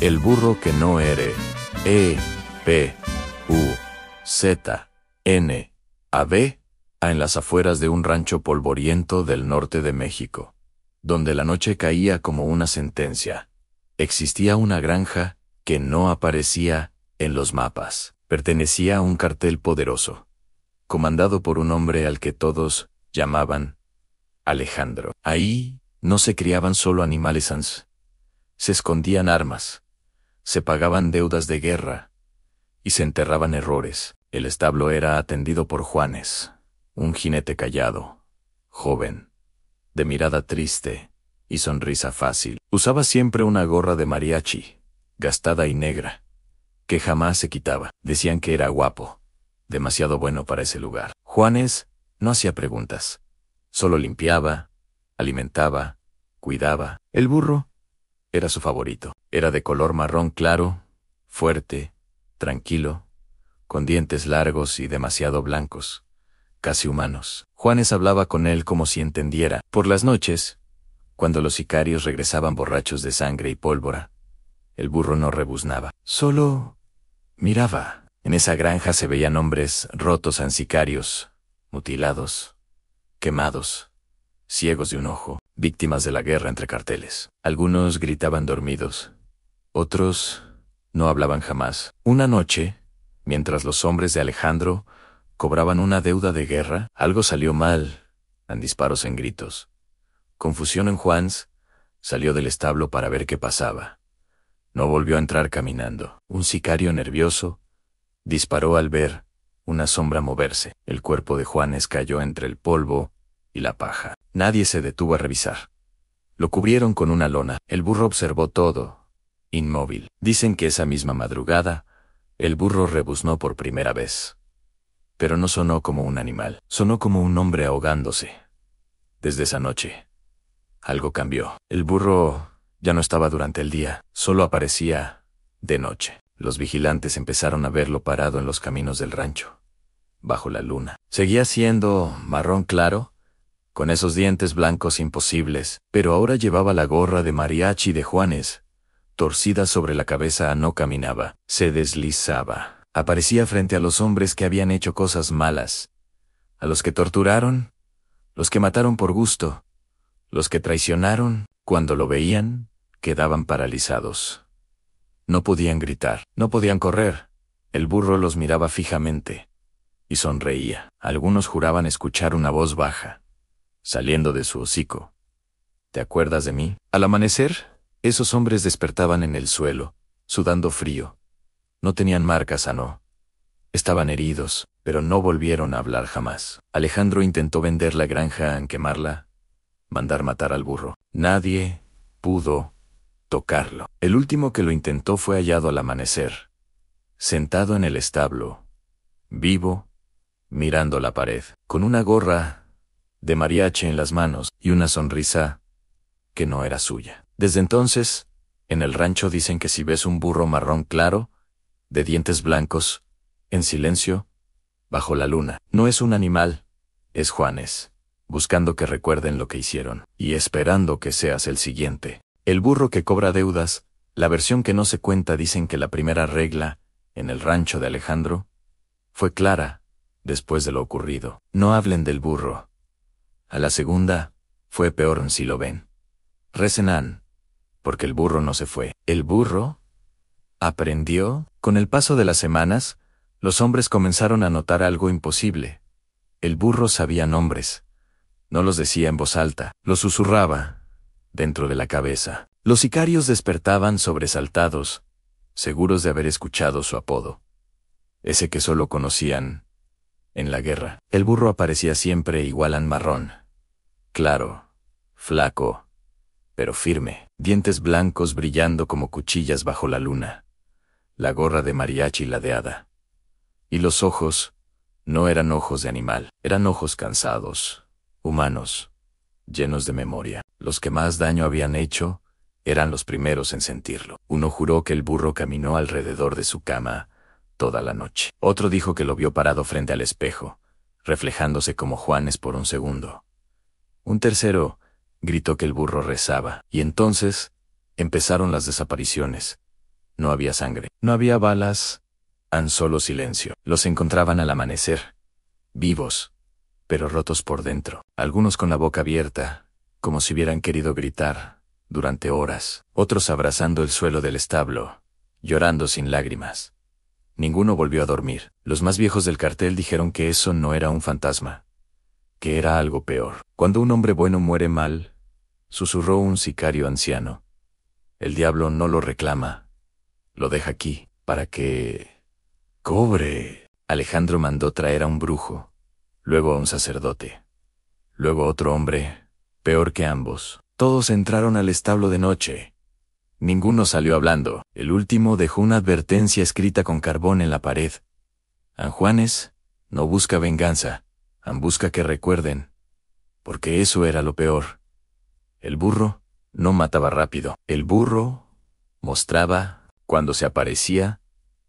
El burro que no ere. E. P. U. Z. N. A. B. A en las afueras de un rancho polvoriento del norte de México, donde la noche caía como una sentencia, existía una granja que no aparecía en los mapas. Pertenecía a un cartel poderoso, comandado por un hombre al que todos llamaban Alejandro. Ahí no se criaban solo animales sans, se escondían armas, se pagaban deudas de guerra y se enterraban errores. El establo era atendido por Juanes, un jinete callado, joven, de mirada triste y sonrisa fácil. Usaba siempre una gorra de mariachi, gastada y negra, que jamás se quitaba. Decían que era guapo, demasiado bueno para ese lugar. Juanes no hacía preguntas, solo limpiaba, alimentaba, cuidaba. El burro era su favorito. Era de color marrón claro, fuerte, tranquilo, con dientes largos y demasiado blancos, casi humanos. Juanes hablaba con él como si entendiera. Por las noches, cuando los sicarios regresaban borrachos de sangre y pólvora, el burro no rebuznaba, solo miraba. En esa granja se veían hombres rotos en sicarios, mutilados, quemados, ciegos de un ojo, víctimas de la guerra entre carteles. Algunos gritaban dormidos, otros no hablaban jamás. Una noche, mientras los hombres de Alejandro cobraban una deuda de guerra, algo salió mal, en disparos, en gritos. Confusión en Juanes, salió del establo para ver qué pasaba. No volvió a entrar caminando. Un sicario nervioso disparó al ver una sombra moverse. El cuerpo de Juanes cayó entre el polvo y la paja. Nadie se detuvo a revisar. Lo cubrieron con una lona. El burro observó todo, inmóvil. Dicen que esa misma madrugada, el burro rebuznó por primera vez. Pero no sonó como un animal, sonó como un hombre ahogándose. Desde esa noche, algo cambió. El burro ya no estaba durante el día, solo aparecía de noche. Los vigilantes empezaron a verlo parado en los caminos del rancho, bajo la luna. Seguía siendo marrón claro, con esos dientes blancos imposibles, pero ahora llevaba la gorra de mariachi de Juanes, torcida sobre la cabeza. No caminaba, se deslizaba. Aparecía frente a los hombres que habían hecho cosas malas, a los que torturaron, los que mataron por gusto, los que traicionaron. Cuando lo veían, quedaban paralizados. No podían gritar, no podían correr. El burro los miraba fijamente y sonreía. Algunos juraban escuchar una voz baja, saliendo de su hocico. ¿Te acuerdas de mí? Al amanecer, esos hombres despertaban en el suelo, sudando frío. No tenían marcas, no. Estaban heridos, pero no volvieron a hablar jamás. Alejandro intentó vender la granja, quemarla, mandar matar al burro. Nadie pudo tocarlo. El último que lo intentó fue hallado al amanecer, sentado en el establo, vivo, mirando la pared, con una gorra de mariachi en las manos y una sonrisa que no era suya. Desde entonces, en el rancho dicen que si ves un burro marrón claro, de dientes blancos, en silencio, bajo la luna, no es un animal, es Juanes, buscando que recuerden lo que hicieron, y esperando que seas el siguiente. El burro que cobra deudas, la versión que no se cuenta. Dicen que la primera regla, en el rancho de Alejandro, fue clara, después de lo ocurrido. No hablen del burro. A la segunda, fue peor si lo ven. Recen, porque el burro no se fue. El burro aprendió. Con el paso de las semanas, los hombres comenzaron a notar algo imposible. El burro sabía nombres. No los decía en voz alta, los susurraba dentro de la cabeza. Los sicarios despertaban sobresaltados, seguros de haber escuchado su apodo, ese que solo conocían en la guerra. El burro aparecía siempre igual a marrón, claro, flaco, pero firme, dientes blancos brillando como cuchillas bajo la luna, la gorra de mariachi ladeada. Y los ojos no eran ojos de animal, eran ojos cansados, humanos, llenos de memoria. Los que más daño habían hecho eran los primeros en sentirlo. Uno juró que el burro caminó alrededor de su cama toda la noche. Otro dijo que lo vio parado frente al espejo, reflejándose como Juanes por un segundo. Un tercero gritó que el burro rezaba. Y entonces empezaron las desapariciones. No había sangre, no había balas, tan solo silencio. Los encontraban al amanecer, vivos, pero rotos por dentro, algunos con la boca abierta, como si hubieran querido gritar, durante horas, otros abrazando el suelo del establo, llorando sin lágrimas. Ninguno volvió a dormir. Los más viejos del cartel dijeron que eso no era un fantasma, que era algo peor. Cuando un hombre bueno muere mal, susurró un sicario anciano, el diablo no lo reclama, lo deja aquí, para que cobre. Alejandro mandó traer a un brujo, luego a un sacerdote, luego otro hombre, peor que ambos. Todos entraron al establo de noche. Ninguno salió hablando. El último dejó una advertencia escrita con carbón en la pared. Juanes no busca venganza, busca que recuerden, porque eso era lo peor. El burro no mataba rápido. El burro mostraba, cuando se aparecía,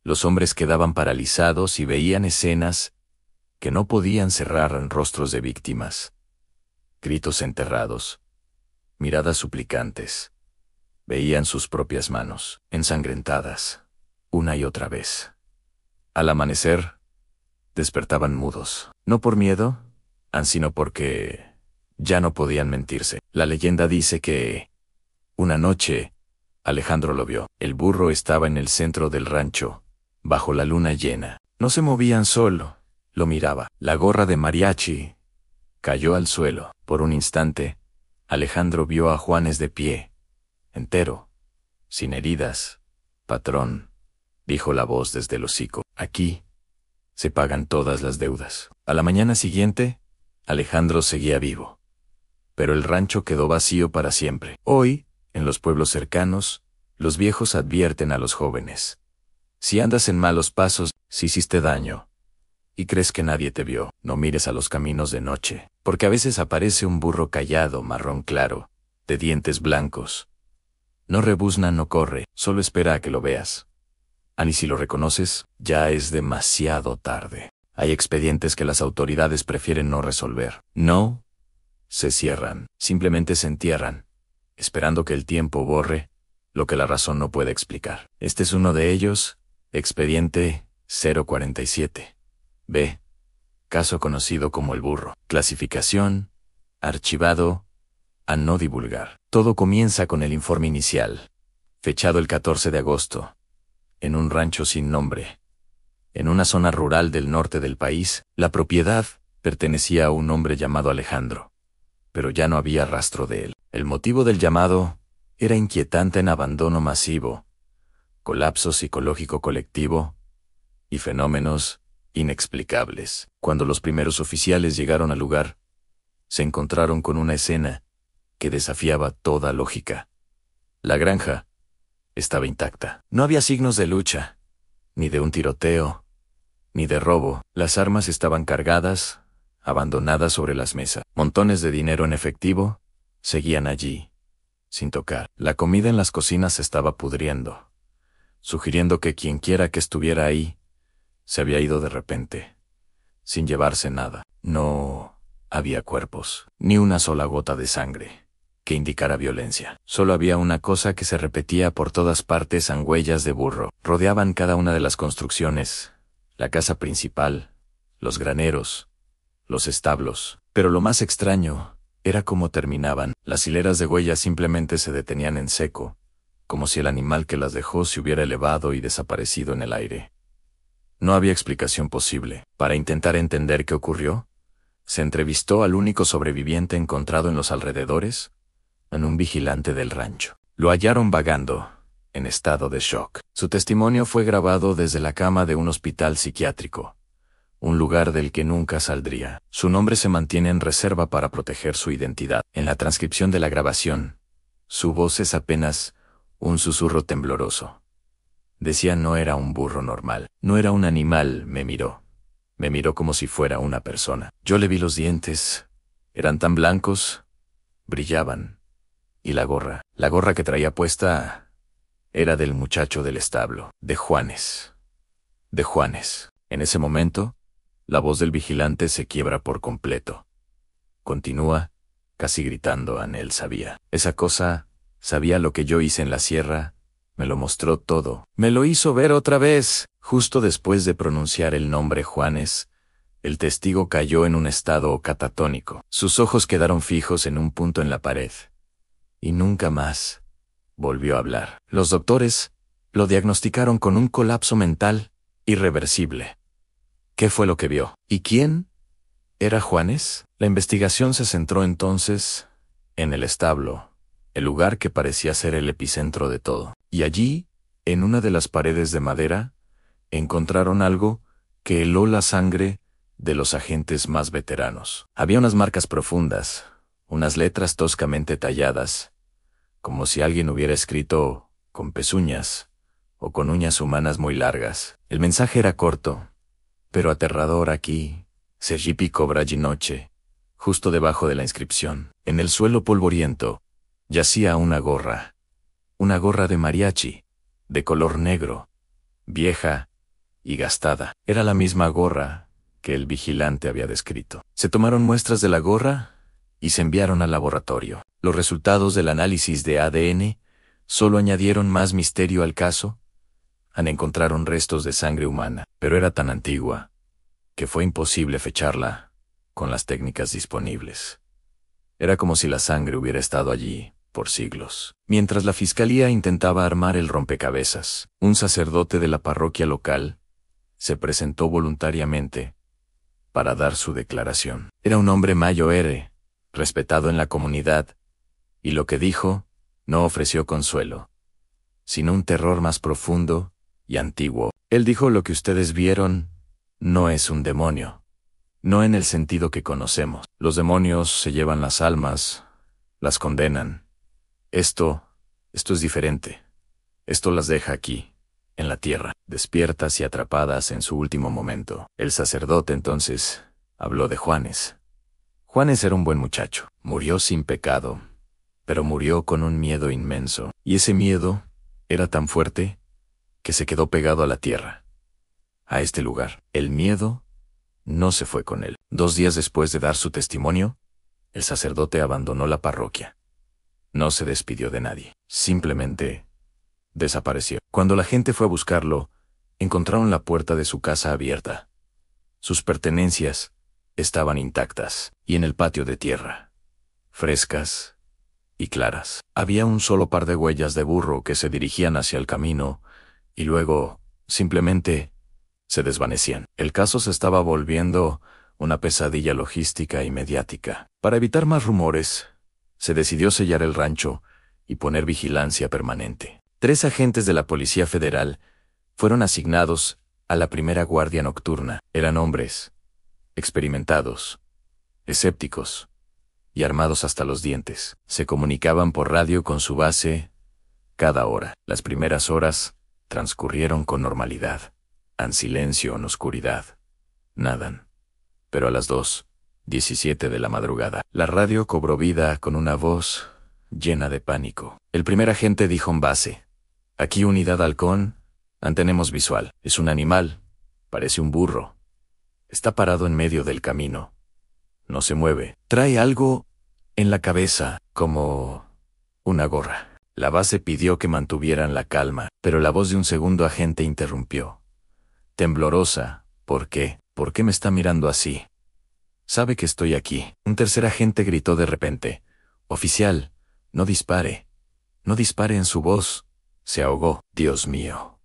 los hombres quedaban paralizados y veían escenas que no podían cerrar en rostros de víctimas. Gritos enterrados, miradas suplicantes. Veían sus propias manos, ensangrentadas, una y otra vez. Al amanecer, despertaban mudos, no por miedo, sino porque ya no podían mentirse. La leyenda dice que, una noche, Alejandro lo vio. El burro estaba en el centro del rancho, bajo la luna llena. No se movían solo, lo miraba. La gorra de mariachi cayó al suelo. Por un instante, Alejandro vio a Juanes de pie, entero, sin heridas. Patrón, dijo la voz desde el hocico, aquí se pagan todas las deudas. A la mañana siguiente, Alejandro seguía vivo, pero el rancho quedó vacío para siempre. Hoy, en los pueblos cercanos, los viejos advierten a los jóvenes. Si andas en malos pasos, si hiciste daño, y crees que nadie te vio, no mires a los caminos de noche, porque a veces aparece un burro callado, marrón claro, de dientes blancos. No rebuzna, no corre, solo espera a que lo veas. Y si lo reconoces, ya es demasiado tarde. Hay expedientes que las autoridades prefieren no resolver. No se cierran, simplemente se entierran, esperando que el tiempo borre lo que la razón no puede explicar. Este es uno de ellos, expediente 047. B. Caso conocido como el burro. Clasificación, archivado, a no divulgar. Todo comienza con el informe inicial, fechado el 14 de agosto, en un rancho sin nombre. En una zona rural del norte del país, la propiedad pertenecía a un hombre llamado Alejandro, pero ya no había rastro de él. El motivo del llamado era inquietante en abandono masivo, colapso psicológico colectivo y fenómenos inexplicables. Cuando los primeros oficiales llegaron al lugar, se encontraron con una escena que desafiaba toda lógica. La granja estaba intacta. No había signos de lucha, ni de un tiroteo, ni de robo. Las armas estaban cargadas, abandonadas sobre las mesas. Montones de dinero en efectivo seguían allí, sin tocar. La comida en las cocinas se estaba pudriendo, sugiriendo que quienquiera que estuviera ahí se había ido de repente, sin llevarse nada. No había cuerpos, ni una sola gota de sangre que indicara violencia. Solo había una cosa que se repetía por todas partes: huellas de burro. Rodeaban cada una de las construcciones, la casa principal, los graneros, los establos. Pero lo más extraño era cómo terminaban. Las hileras de huellas simplemente se detenían en seco, como si el animal que las dejó se hubiera elevado y desaparecido en el aire. No había explicación posible. Para intentar entender qué ocurrió, se entrevistó al único sobreviviente encontrado en los alrededores, en un vigilante del rancho. Lo hallaron vagando, en estado de shock. Su testimonio fue grabado desde la cama de un hospital psiquiátrico, un lugar del que nunca saldría. Su nombre se mantiene en reserva para proteger su identidad. En la transcripción de la grabación, su voz es apenas un susurro tembloroso. Decía: no era un burro normal, no era un animal. Me miró como si fuera una persona. Yo le vi los dientes, eran tan blancos, brillaban. Y la gorra que traía puesta era del muchacho del establo, de Juanes. En ese momento, la voz del vigilante se quiebra por completo. Continúa, casi gritando: él sabía. Esa cosa sabía lo que yo hice en la sierra, Me lo mostró todo. Me lo hizo ver otra vez. Justo después de pronunciar el nombre Juanes, el testigo cayó en un estado catatónico. Sus ojos quedaron fijos en un punto en la pared. Y nunca más volvió a hablar. Los doctores lo diagnosticaron con un colapso mental irreversible. ¿Qué fue lo que vio? ¿Y quién era Juanes? La investigación se centró entonces en el establo, el lugar que parecía ser el epicentro de todo. Y allí, en una de las paredes de madera, encontraron algo que heló la sangre de los agentes más veteranos. Había unas marcas profundas, unas letras toscamente talladas, como si alguien hubiera escrito con pezuñas o con uñas humanas muy largas. El mensaje era corto, pero aterrador aquí. Sergipi Cobra Noche. Justo debajo de la inscripción, en el suelo polvoriento, yacía una gorra de mariachi, de color negro, vieja y gastada. Era la misma gorra que el vigilante había descrito. Se tomaron muestras de la gorra y se enviaron al laboratorio. Los resultados del análisis de ADN solo añadieron más misterio al caso. Encontraron restos de sangre humana, pero era tan antigua que fue imposible fecharla con las técnicas disponibles. Era como si la sangre hubiera estado allí por siglos. Mientras la fiscalía intentaba armar el rompecabezas, un sacerdote de la parroquia local se presentó voluntariamente para dar su declaración. Era un hombre mayor, respetado en la comunidad, y lo que dijo no ofreció consuelo, sino un terror más profundo y antiguo. Él dijo: lo que ustedes vieron no es un demonio, no en el sentido que conocemos. Los demonios se llevan las almas, las condenan. Esto es diferente. Esto las deja aquí, en la tierra, despiertas y atrapadas en su último momento. El sacerdote entonces habló de Juanes. Juanes era un buen muchacho. Murió sin pecado, pero murió con un miedo inmenso. Y ese miedo era tan fuerte que se quedó pegado a la tierra, a este lugar. El miedo no se fue con él. 2 días después de dar su testimonio, el sacerdote abandonó la parroquia. No se despidió de nadie. Simplemente desapareció. Cuando la gente fue a buscarlo, encontraron la puerta de su casa abierta. Sus pertenencias estaban intactas, y en el patio de tierra, frescas y claras, había un solo par de huellas de burro que se dirigían hacia el camino, y luego, simplemente, se desvanecían. El caso se estaba volviendo una pesadilla logística y mediática. Para evitar más rumores, se decidió sellar el rancho y poner vigilancia permanente. 3 agentes de la Policía Federal fueron asignados a la primera guardia nocturna. Eran hombres experimentados, escépticos y armados hasta los dientes. Se comunicaban por radio con su base cada hora. Las primeras horas transcurrieron con normalidad, en silencio, en oscuridad. Nadan. Pero a las 2:17 de la madrugada, la radio cobró vida con una voz llena de pánico. El primer agente dijo en base: aquí Unidad Halcón, tenemos visual. Es un animal, parece un burro. Está parado en medio del camino. No se mueve. Trae algo en la cabeza, como una gorra. La base pidió que mantuvieran la calma, pero la voz de un segundo agente interrumpió. Temblorosa: ¿por qué? ¿Por qué me está mirando así? Sabe que estoy aquí. Un tercer agente gritó de repente: oficial, no dispare. No dispare. En su voz se ahogó. Dios mío.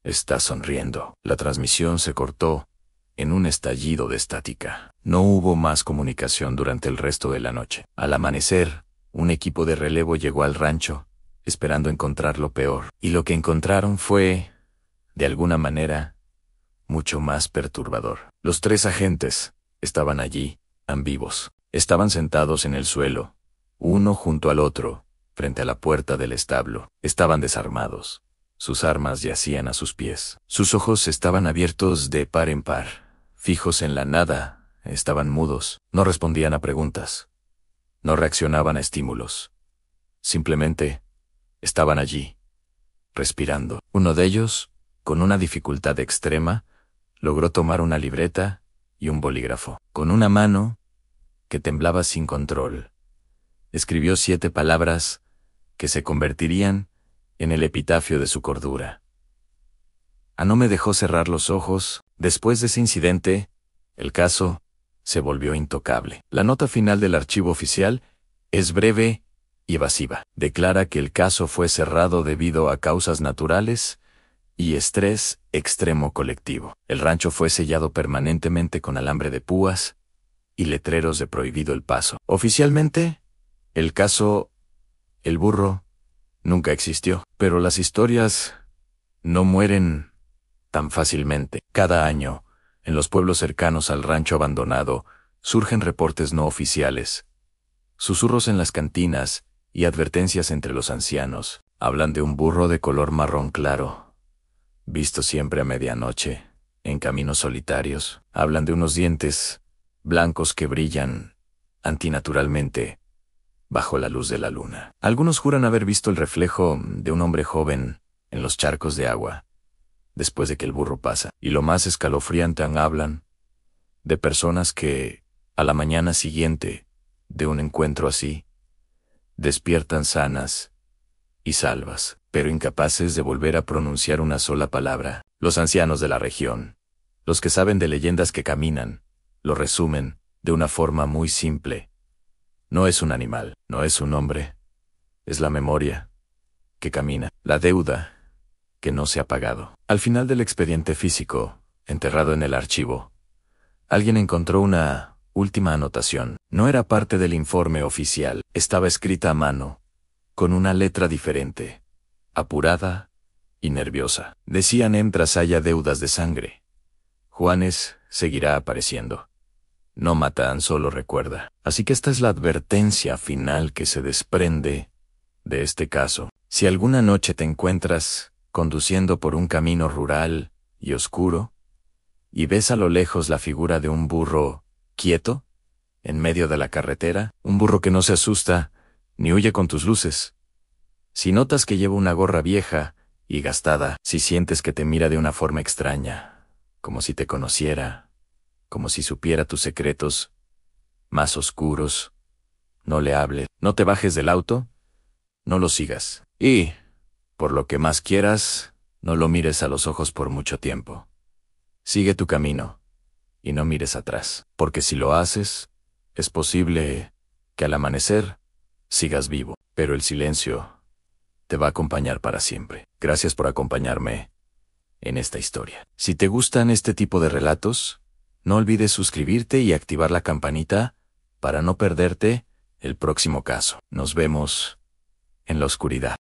Está sonriendo. La transmisión se cortó en un estallido de estática. No hubo más comunicación durante el resto de la noche. Al amanecer, un equipo de relevo llegó al rancho, esperando encontrar lo peor. Y lo que encontraron fue, de alguna manera, mucho más perturbador. Los 3 agentes estaban allí, vivos. Estaban sentados en el suelo, uno junto al otro, frente a la puerta del establo. Estaban desarmados. Sus armas yacían a sus pies. Sus ojos estaban abiertos de par en par, fijos en la nada. Estaban mudos. No respondían a preguntas. No reaccionaban a estímulos. Simplemente estaban allí, respirando. Uno de ellos, con una dificultad extrema, logró tomar una libreta y un bolígrafo. Con una mano que temblaba sin control, escribió 7 palabras que se convertirían en el epitafio de su cordura. No me dejó cerrar los ojos. Después de ese incidente, el caso se volvió intocable. La nota final del archivo oficial es breve y evasiva. Declara que el caso fue cerrado debido a causas naturales y estrés extremo colectivo. El rancho fue sellado permanentemente con alambre de púas y letreros de prohibido el paso. Oficialmente, el caso El Burro nunca existió, pero las historias no mueren tan fácilmente. Cada año, en los pueblos cercanos al rancho abandonado, surgen reportes no oficiales, susurros en las cantinas y advertencias entre los ancianos. Hablan de un burro de color marrón claro, visto siempre a medianoche, en caminos solitarios. Hablan de unos dientes blancos que brillan antinaturalmente bajo la luz de la luna. Algunos juran haber visto el reflejo de un hombre joven en los charcos de agua, después de que el burro pasa. Y lo más escalofriante, hablan de personas que, a la mañana siguiente de un encuentro así, despiertan sanas y salvas, pero incapaces de volver a pronunciar una sola palabra. Los ancianos de la región, los que saben de leyendas que caminan, lo resumen de una forma muy simple. No es un animal, no es un hombre, es la memoria que camina, la deuda que no se ha pagado. Al final del expediente físico, enterrado en el archivo, alguien encontró una última anotación. No era parte del informe oficial, estaba escrita a mano, con una letra diferente, apurada y nerviosa. Decía: mientras haya deudas de sangre, Juanes seguirá apareciendo. No matan, solo recuerda. Así que esta es la advertencia final que se desprende de este caso. Si alguna noche te encuentras conduciendo por un camino rural y oscuro, y ves a lo lejos la figura de un burro quieto en medio de la carretera, un burro que no se asusta ni huye con tus luces, si notas que lleva una gorra vieja y gastada, si sientes que te mira de una forma extraña, como si te conociera, como si supiera tus secretos más oscuros, no le hables, no te bajes del auto, no lo sigas. Y, por lo que más quieras, no lo mires a los ojos por mucho tiempo. Sigue tu camino y no mires atrás, porque si lo haces, es posible que al amanecer sigas vivo, pero el silencio te va a acompañar para siempre. Gracias por acompañarme en esta historia. Si te gustan este tipo de relatos, no olvides suscribirte y activar la campanita para no perderte el próximo caso. Nos vemos en la oscuridad.